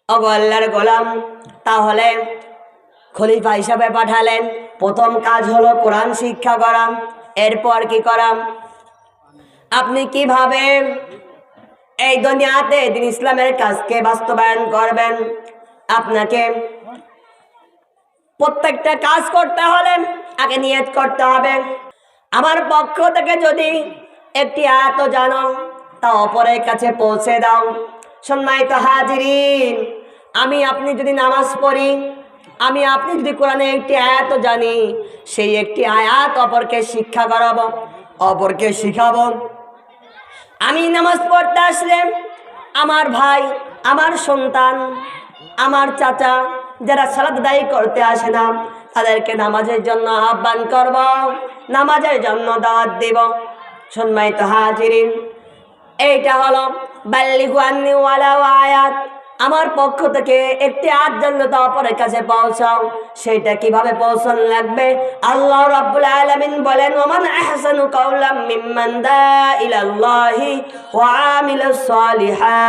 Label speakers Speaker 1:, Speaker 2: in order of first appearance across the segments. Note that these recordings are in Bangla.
Speaker 1: ওগো আল্লাহর গোলাম, তাহলে খলিফা হিসাবে পাঠালেন, প্রথম কাজ হলো কোরআন শিক্ষা করা। এরপর কি করা? আপনি কিভাবে এই দুনিয়াতে দিন ইসলামের কাজকে বাস্তবায়ন করবেন? আপনাকে প্রত্যেকটা কাজ করতে হলে আগে নিয়ত করতে হবে, আমার পক্ষ থেকে যদি একটি আয়াত জানো তা অপরের কাছে পৌঁছে দাও। সম্মানিত হাজিরিন, আমি আপনি যদি নামাজ পড়ি, আমি আপনি যদি কোরআনে একটি আয়াত জানি, সেই একটি আয়াত অপরকে শিক্ষা করাবো, অপরকে শিখাবো। আমি নামাজ পড়তে আসলে আমার ভাই, আমার সন্তান, আমার চাচা যারা সালাত আদায় করতে আসে না, তাদেরকে নামাজের জন্য আহ্বান করব, নামাজের জন্য দাওয়াত দেব। সম্মানিত হাজিরিন, এইটা হলো বাল্লিগু আন্নি ওয়ালাউ আয়াত, আমার পক্ষ থেকে একটি আয়াত জানলে তা অপরের কাছে পৌঁছাও। সেইটা কিভাবে পৌঁছানো লাগবে? আল্লাহ রাব্বুল আলামিন বলেন, ওমান আহসানু কাওলাম মিম্মান দা ইলাল্লাহি ওয়া আমিলাস সালিহা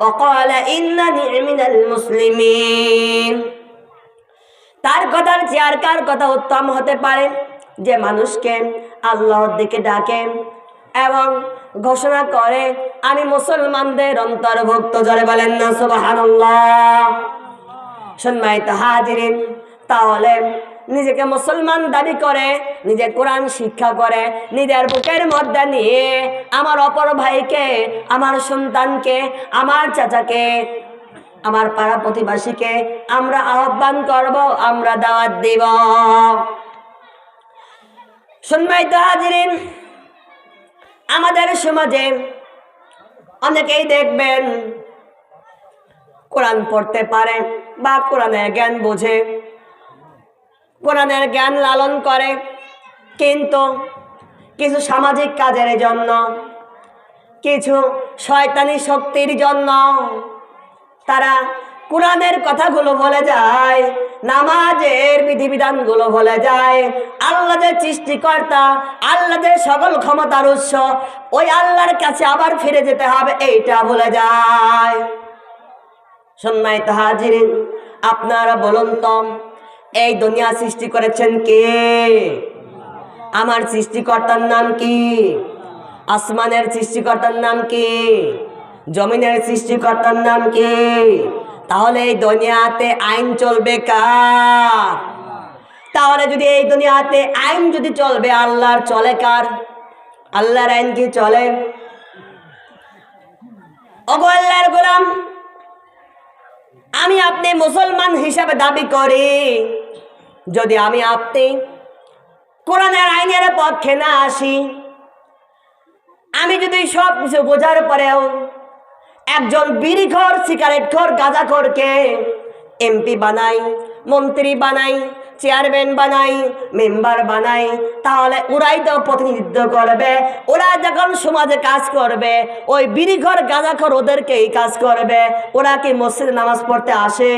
Speaker 1: ওয়া ক্বালা ইন্নানি মিনাল মুসলিমিন। তার কথার চেয়ে আর কার কথা উত্তম হতে পারে যে মানুষকে আল্লাহর দিকে ডাকে এবং ঘোষণা করে আমি মুসলমানদের অন্তর্ভুক্ত। জোরে বলেন না সুবহানাল্লাহ। সম্মানিত হাজিরিন, তাহলে নিজেকে মুসলমান দাবি করে, নিজে কোরআন শিক্ষা করে, নিজের বুকের মধ্যে নিয়ে আমার অপর ভাইকে, আমার সন্তানকে, আমার চাচাকে, আমার পাড়া প্রতিবেশীকে আমরা আহ্বান করব, আমরা দাওয়াত দেব। সম্মানিত হাজিরিন, আমাদের সমাজে অনেকেই দেখবেন কোরআন পড়তে পারে বা কোরআনের জ্ঞান বোঝে, কোরআনের জ্ঞান লালন করে, কিন্তু কিছু সামাজিক কাজের জন্য, কিছু শয়তানি শক্তির জন্য তারা কোরআনের কথাগুলো ভুলে যায়, নামাজের বিধিবিধানগুলো ভুলে যায়। আল্লাহ যে সৃষ্টিকর্তা, আল্লাহ যে সকল ক্ষমতার উৎস, ওই আল্লাহর কাছে আবার ফিরে যেতে হবে, এইটা ভুলে যায়। সম্মানিত হাজিরিন, আপনারা বলুন তো, এই দুনিয়া সৃষ্টি করেছেন কে? আমার সৃষ্টিকর্তার নাম কি? আসমানের সৃষ্টিকর্তার নাম কি? জমিনের সৃষ্টিকর্তার নাম কি? তাহলে এই দুনিয়াতে আইন চলবে কার? তাহলে যদি এই দুনিয়াতে আইন যদি চলবে আল্লাহর, চলে কার? আল্লাহর আইন কি চলে? ওগো আল্লাহর গোলাম, আমি আপনি মুসলমান হিসাবে দাবি করি, যদি আমি আপনি কোরআনের আইনের পক্ষে না আসি, আমি যদি সব কিছু বোঝার পরেও একজন বিড়িখোর, সিগারেটখোর, গাঁজাখোরকে এমপি বানাই, মন্ত্রী বানাই, চেয়ারম্যান বানাই, মেম্বার বানাই, তাহলে ওরাই তো প্রতিনিধিত্ব করবে। ওরা যখন সমাজে কাজ করবে, ওই বিড়িখোর, গাঁজাখোর ওদেরকেই কাজ করবে। ওরা কি মসজিদে নামাজ পড়তে আসে?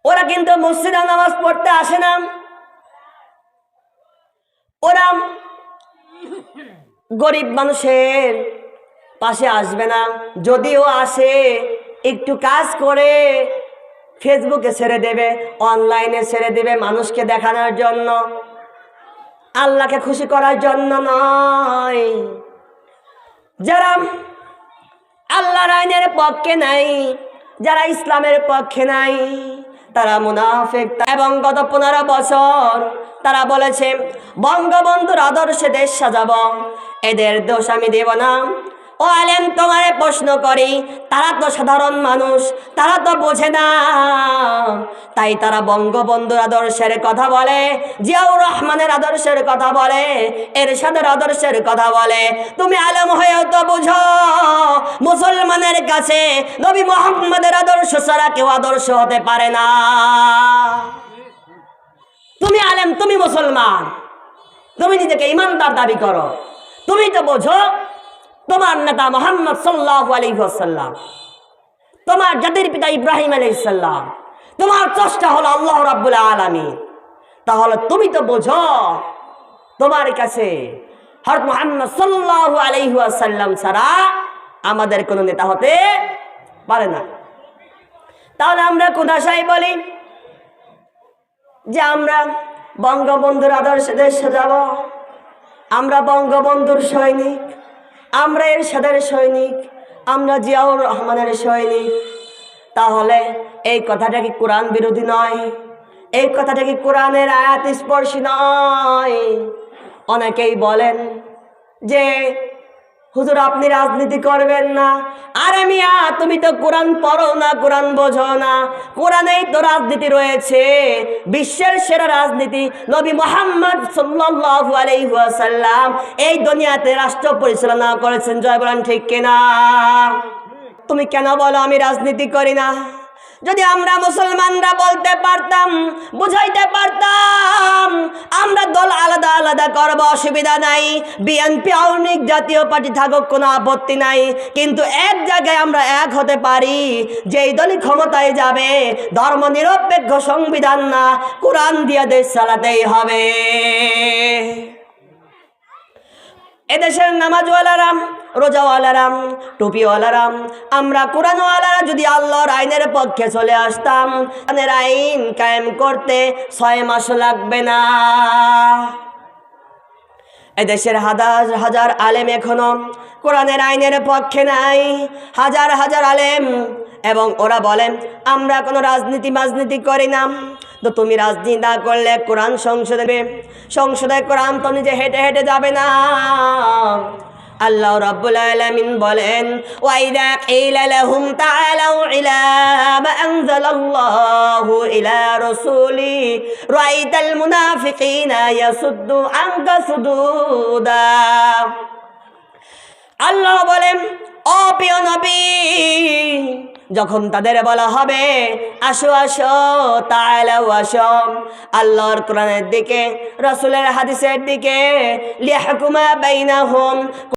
Speaker 1: ওরা কিন্তু মসজিদে নামাজ পড়তে আসে না। ওরা গরিব মানুষের পাশে আসবে না। যদিও আসে, একটু কাজ করে ফেসবুকে ছেড়ে দেবে, অনলাইনে ছেড়ে দেবে, মানুষকে দেখানোর জন্য, আল্লাহকে খুশি করার জন্য নয়। যারা আল্লাহর আইনের পক্ষে নাই, যারা ইসলামের পক্ষে নাই, তারা মুনাফিক। এবং গত 15 বছর তারা বলেছে বঙ্গবন্ধুর আদর্শে দেশ সাজাবো, এদের দোষ আমি দেব না। ও আলেম, তোমারে প্রশ্ন করি, তারা তো সাধারণ মানুষ, তারা তো বোঝে না, তাই তারা বঙ্গবন্ধুর আদর্শের কথা বলে, জিয়াউর রহমানের আদর্শের কথা বলে, এরশাদের আদর্শের কথা বলে। তুমি আলেম হয়েও তো বুঝো, মুসলমানের কাছে নবী মুহাম্মদের আদর্শ ছাড়া কেউ আদর্শ হতে পারে না। তুমি আলেম, তুমি মুসলমান, তুমি নিজেকে ইমানদার দাবি করো, তুমি তো বোঝো তোমার নেতা মুহাম্মদ সাল্লাল্লাহু আলাইহি ওয়াসাল্লাম, তোমার জাতির পিতা ইব্রাহিম আলাইহিস সালাম, তোমার স্রষ্টা হলো আল্লাহ রাব্বুল আলামিন। তাহলে তুমি তো বোঝো তোমার কাছে হযরত মুহাম্মদ সাল্লাল্লাহু আলাইহি ওয়াসাল্লাম ছাড়া আমাদের কোনো নেতা হতে পারে না। তাহলে আমরা কোন আশায় বলি যে আমরা বঙ্গবন্ধুর আদর্শে দেশ সাজাব, আমরা বঙ্গবন্ধুর সৈনিক, আমরা এরশাদের সৈনিক, আমরা জিয়াউর রহমানের সৈনিক। তাহলে এই কথাটা কি কোরআন বিরোধী নয়? এই কথাটা কি কোরআনের আয়াত স্পর্শী নয়? অনেকেই বলেন যে হুজুর আপনি রাজনীতি করবেন না। আরে মিয়া, তুমি তো কোরআন পড়ো না, কোরআন বোঝো না। কোরআনেই তো রাজনীতি রয়েছে, বিশ্বের সেরা রাজনীতি। নবী মুহাম্মদ সাল্লাল্লাহু আলাইহি ওয়াসাল্লাম এই দুনিয়াতে রাষ্ট্র পরিচালনা করেছেন। জয় বলেন ঠিক কিনা? তুমি কেন বলো আমি রাজনীতি করি না? যদি আমরা মুসলমানরা বলতে পারতাম, বুঝাইতে পারতাম আমরা দল আলাদা আলাদা করব, অসুবিধা নাই, বিএনপি আওয়ামী লীগ জাতীয় পার্টি থাকুক, কোনো আপত্তি নাই, কিন্তু এক জায়গায় আমরা এক হতে পারি, যেই দলই ক্ষমতায় যাবে ধর্ম নিরপেক্ষ সংবিধান না, কোরআন দিয়ে দেশ চালাতেই হবে। এদেশের নামাজওয়ালারাম, রোজাওয়ালারাম, টুপিওয়ালারাম, আমরা কোরআনওয়ালারা যদি আল্লাহর আইনের পক্ষে চলে আসতাম, কোরআনের আইন কায়েম করতে 6 মাস লাগবে না। এদেশের হাজার হাজার আলেম এখনো কোরআনের আইনের পক্ষে নাই, হাজার হাজার আলেম, এবং ওরা বলেন আমরা কোনো রাজনীতি করি না। তো তুমি রাজনীতি না করলে কোরআন সংসদে কোরআন তো নিজে হেঁটে হেঁটে যাবে না। আল্লাহ রাব্বুল আলামিন বলেন ওয়াইদা কিলা লাহুম তাআলাউ ইলা মা আনজালাল্লাহু ইলা রাসূলি রাআইতাল মুনাফিকিনা ইয়াসুদ্দু আনকা সুদুদা। আল্লাহ বলেন ও প্রিয় নবী, যখন তাদের বলা হবে আসো আসো, তাআলাউ আসো আল্লাহর কোরআনের দিকে, রাসূলের হাদিসের দিকে, লিয়াহকুমা বাইনাহুম,